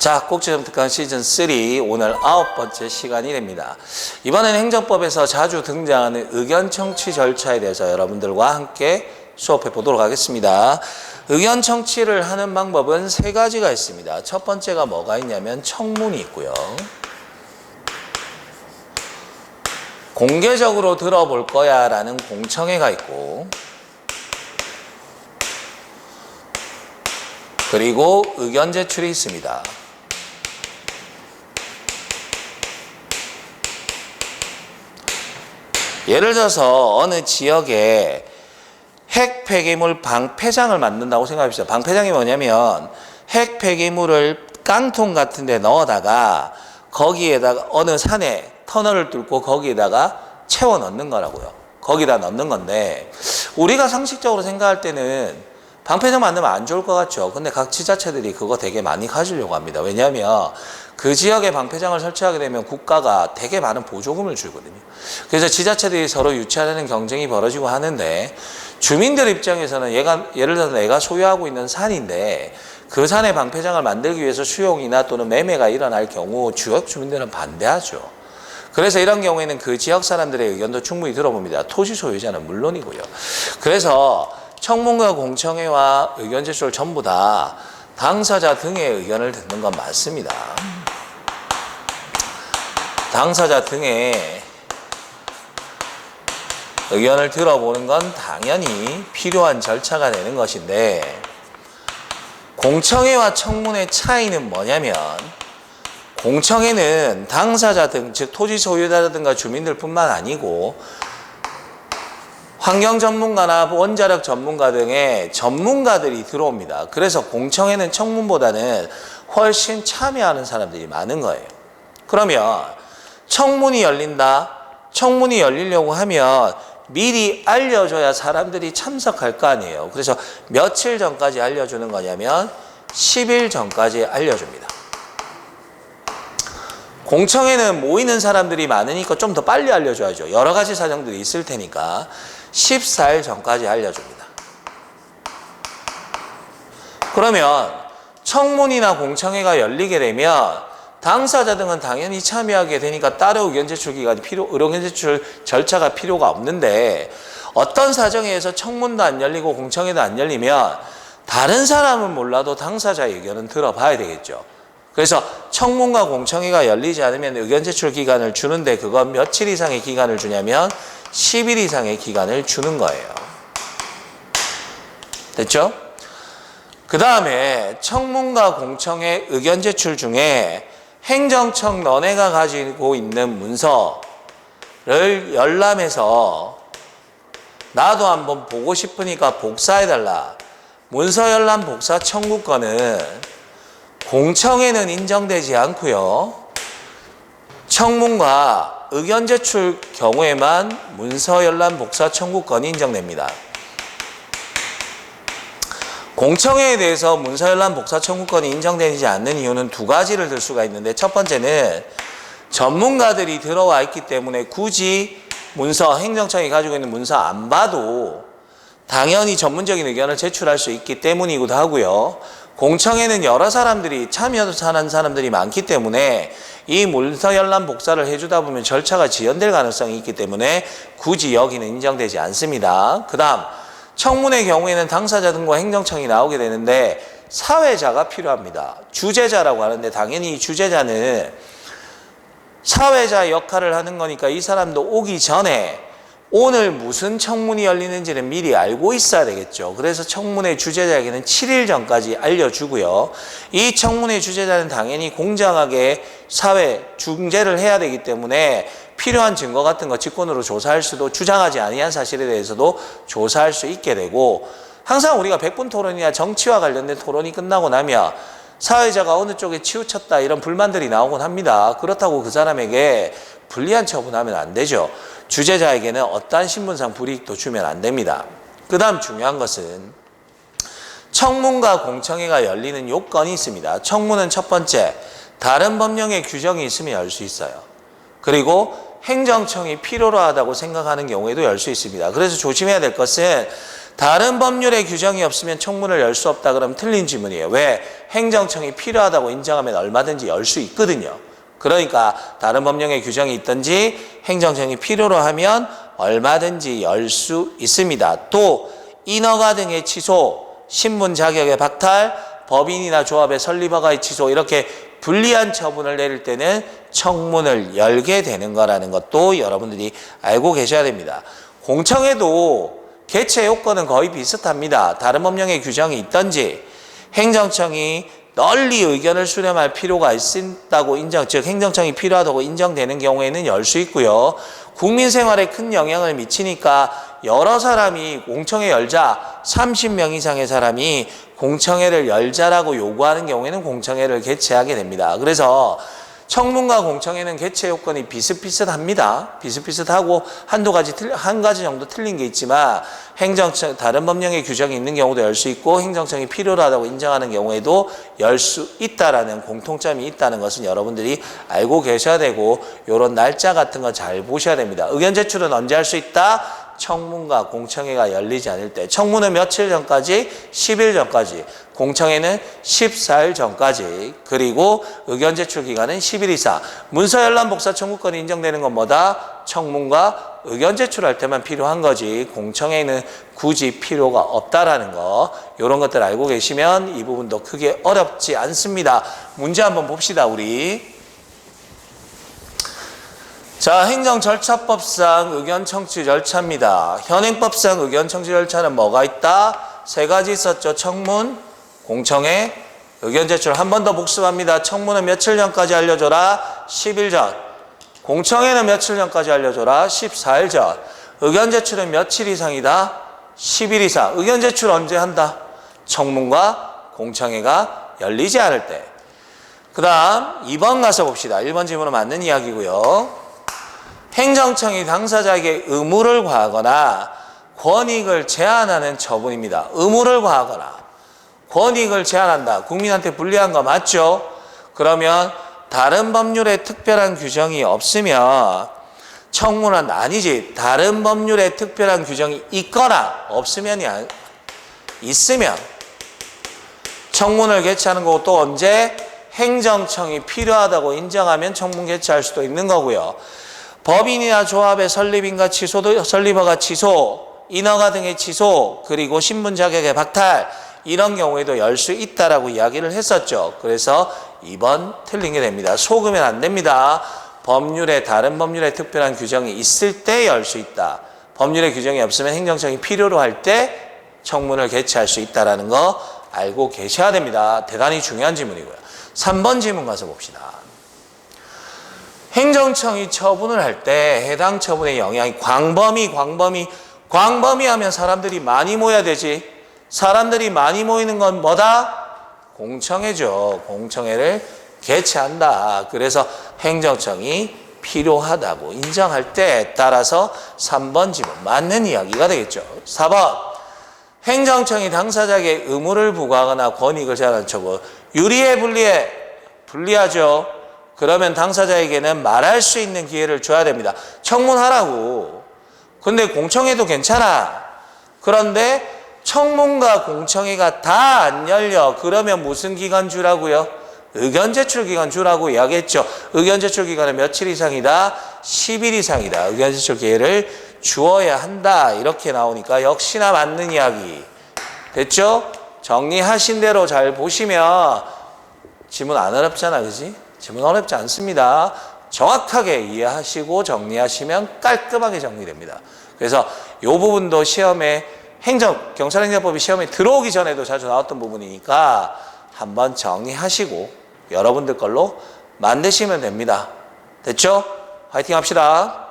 자, 꼭지점 특강 시즌 3 오늘 9번째 시간이 됩니다. 이번에는 행정법에서 자주 등장하는 의견 청취 절차에 대해서 여러분들과 함께 수업해 보도록 하겠습니다. 의견 청취를 하는 방법은 세 가지가 있습니다. 첫 번째가 뭐가 있냐면 청문이 있고요. 공개적으로 들어볼 거야 라는 공청회가 있고, 그리고 의견 제출이 있습니다. 예를 들어서 어느 지역에 핵 폐기물 방패장을 만든다고 생각해보세요. 방패장이 뭐냐면 핵 폐기물을 깡통 같은 데 넣어다가 거기에다가 어느 산에 터널을 뚫고 거기에다가 채워 넣는 거라고요. 거기다 넣는 건데, 우리가 상식적으로 생각할 때는 방패장 만들면 안 좋을 것 같죠. 근데 각 지자체들이 그거 되게 많이 가지려고 합니다. 왜냐하면 그 지역에 방패장을 설치하게 되면 국가가 되게 많은 보조금을 주거든요. 그래서 지자체들이 서로 유치하려는 경쟁이 벌어지고 하는데, 주민들 입장에서는 예를 들어서 내가 소유하고 있는 산인데 그 산에 방패장을 만들기 위해서 수용이나 또는 매매가 일어날 경우 지역 주민들은 반대하죠. 그래서 이런 경우에는 그 지역 사람들의 의견도 충분히 들어봅니다. 토지 소유자는 물론이고요. 그래서 청문과 공청회와 의견 제출 전부 다 당사자 등의 의견을 듣는 건 맞습니다. 당사자 등의 의견을 들어보는 건 당연히 필요한 절차가 되는 것인데, 공청회와 청문의 차이는 뭐냐면, 공청회는 당사자 등, 즉 토지 소유자라든가 주민들뿐만 아니고 환경 전문가나 원자력 전문가 등의 전문가들이 들어옵니다. 그래서 공청회는 청문보다는 훨씬 참여하는 사람들이 많은 거예요. 그러면 청문이 열린다. 청문이 열리려고 하면 미리 알려줘야 사람들이 참석할 거 아니에요. 그래서 며칠 전까지 알려주는 거냐면 10일 전까지 알려줍니다. 공청회는 모이는 사람들이 많으니까 좀 더 빨리 알려줘야죠. 여러 가지 사정들이 있을 테니까 14일 전까지 알려줍니다. 그러면 청문이나 공청회가 열리게 되면 당사자 등은 당연히 참여하게 되니까 따로 의견 제출 기간이 의견 제출 절차가 필요가 없는데, 어떤 사정에 의해서 청문도 안 열리고 공청회도 안 열리면 다른 사람은 몰라도 당사자의 의견은 들어봐야 되겠죠. 그래서 청문과 공청회가 열리지 않으면 의견 제출 기간을 주는데, 그건 며칠 이상의 기간을 주냐면 10일 이상의 기간을 주는 거예요. 됐죠? 그 다음에 청문과 공청회 의견 제출 중에 행정청 너네가 가지고 있는 문서를 열람해서 나도 한번 보고 싶으니까 복사해달라. 문서 열람 복사 청구권은 공청회는 인정되지 않고요. 청문과 의견 제출 경우에만 문서 열람 복사 청구권이 인정됩니다. 공청회에 대해서 문서 열람 복사 청구권이 인정되지 않는 이유는 두 가지를 들 수가 있는데, 첫 번째는 전문가들이 들어와 있기 때문에 굳이 문서, 행정청이 가지고 있는 문서 안 봐도 당연히 전문적인 의견을 제출할 수 있기 때문이기도 하고요. 공청회는 여러 사람들이 참여하는 사람들이 많기 때문에 이 문서 열람 복사를 해주다 보면 절차가 지연될 가능성이 있기 때문에 굳이 여기는 인정되지 않습니다. 그 다음 청문의 경우에는 당사자 등과 행정청이 나오게 되는데 사회자가 필요합니다. 주재자라고 하는데, 당연히 이 주재자는 사회자 역할을 하는 거니까 이 사람도 오기 전에 오늘 무슨 청문이 열리는지는 미리 알고 있어야 되겠죠. 그래서 청문회 주재자에게는 7일 전까지 알려주고요. 이 청문회 주재자는 당연히 공정하게 사회 중재를 해야 되기 때문에 필요한 증거 같은 거 직권으로 조사할 수도, 주장하지 아니한 사실에 대해서도 조사할 수 있게 되고, 항상 우리가 백분 토론이나 정치와 관련된 토론이 끝나고 나면 사회자가 어느 쪽에 치우쳤다 이런 불만들이 나오곤 합니다. 그렇다고 그 사람에게 불리한 처분하면 안 되죠. 주재자에게는 어떠한 신분상 불이익도 주면 안 됩니다. 그 다음 중요한 것은 청문과 공청회가 열리는 요건이 있습니다. 청문은 첫 번째, 다른 법령의 규정이 있으면 열 수 있어요. 그리고 행정청이 필요로 하다고 생각하는 경우에도 열 수 있습니다. 그래서 조심해야 될 것은 다른 법률의 규정이 없으면 청문을 열 수 없다 그러면 틀린 질문이에요. 왜? 행정청이 필요하다고 인정하면 얼마든지 열 수 있거든요. 그러니까 다른 법령의 규정이 있든지 행정청이 필요로 하면 얼마든지 열 수 있습니다. 또 인허가 등의 취소, 신분 자격의 박탈, 법인이나 조합의 설립허가의 취소 이렇게 불리한 처분을 내릴 때는 청문을 열게 되는 거라는 것도 여러분들이 알고 계셔야 됩니다. 공청회도 개최 요건은 거의 비슷합니다. 다른 법령의 규정이 있든지 행정청이 널리 의견을 수렴할 필요가 있다고 즉 행정청이 필요하다고 인정되는 경우에는 열 수 있고요. 국민 생활에 큰 영향을 미치니까 여러 사람이 공청회 열자, 30명 이상의 사람이 공청회를 열자라고 요구하는 경우에는 공청회를 개최하게 됩니다. 그래서 청문과 공청회는 개최 요건이 비슷비슷합니다. 비슷비슷하고 한 가지 정도 틀린 게 있지만 행정청 다른 법령의 규정이 있는 경우도 열 수 있고 행정청이 필요로 하다고 인정하는 경우에도 열 수 있다라는 공통점이 있다는 것은 여러분들이 알고 계셔야 되고 이런 날짜 같은 거 잘 보셔야 됩니다. 의견 제출은 언제 할 수 있다? 청문과 공청회가 열리지 않을 때. 청문은 며칠 전까지? 10일 전까지. 공청회는 14일 전까지. 그리고 의견 제출 기간은 10일 이상. 문서 열람 복사 청구권이 인정되는 건 뭐다? 청문과 의견 제출할 때만 필요한 거지 공청회는 굳이 필요가 없다라는 거 이런 것들 알고 계시면 이 부분도 크게 어렵지 않습니다. 문제 한번 봅시다. 우리 자, 행정절차법상 의견 청취 절차입니다. 현행법상 의견 청취 절차는 뭐가 있다? 세 가지 있었죠. 청문, 공청회, 의견 제출. 한 번 더 복습합니다. 청문은 며칠 전까지 알려줘라? 10일 전. 공청회는 며칠 전까지 알려줘라? 14일 전. 의견 제출은 며칠 이상이다? 10일 이상. 의견 제출 언제 한다? 청문과 공청회가 열리지 않을 때. 그 다음 2번 가서 봅시다. 1번 질문은 맞는 이야기고요. 행정청이 당사자에게 의무를 과하거나 권익을 제한하는 처분입니다. 의무를 과하거나 권익을 제한한다. 국민한테 불리한 거 맞죠? 그러면 다른 법률에 특별한 규정이 없으면 청문은 아니지. 다른 법률에 특별한 규정이 있거나 없으면이 있으면 청문을 개최하는 거고 또 언제? 행정청이 필요하다고 인정하면 청문 개최할 수도 있는 거고요. 법인이나 조합의 설립인가 취소도 설립허가 취소, 인허가 등의 취소, 그리고 신분 자격의 박탈 이런 경우에도 열 수 있다라고 이야기를 했었죠. 그래서 2번 틀린 게 됩니다. 속으면 안 됩니다. 다른 법률에 특별한 규정이 있을 때 열 수 있다. 법률의 규정이 없으면 행정청이 필요로 할 때 청문을 개최할 수 있다는 거 알고 계셔야 됩니다. 대단히 중요한 질문이고요. 3번 질문 가서 봅시다. 행정청이 처분을 할 때 해당 처분의 영향이 광범위 하면 사람들이 많이 모여야 되지. 사람들이 많이 모이는 건 뭐다? 공청회죠. 공청회를 개최한다. 그래서 행정청이 필요하다고 인정할 때에 따라서 3번 질문 맞는 이야기가 되겠죠. 4번 행정청이 당사자에게 의무를 부과하거나 권익을 제한하는 처분. 유리해 불리해? 불리하죠. 그러면 당사자에게는 말할 수 있는 기회를 줘야 됩니다. 청문하라고. 근데 공청회도 괜찮아. 그런데 청문과 공청회가 다 안 열려. 그러면 무슨 기간 주라고요? 의견 제출 기간 주라고 이야기했죠. 의견 제출 기간은 며칠 이상이다? 10일 이상이다. 의견 제출 기회를 주어야 한다. 이렇게 나오니까 역시나 맞는 이야기. 됐죠? 정리하신 대로 잘 보시면 질문 안 어렵잖아. 그지? 질문 어렵지 않습니다. 정확하게 이해하시고 정리하시면 깔끔하게 정리됩니다. 그래서 이 부분도 시험에 경찰행정법이 시험에 들어오기 전에도 자주 나왔던 부분이니까 한번 정리하시고 여러분들 걸로 만드시면 됩니다. 됐죠? 화이팅 합시다.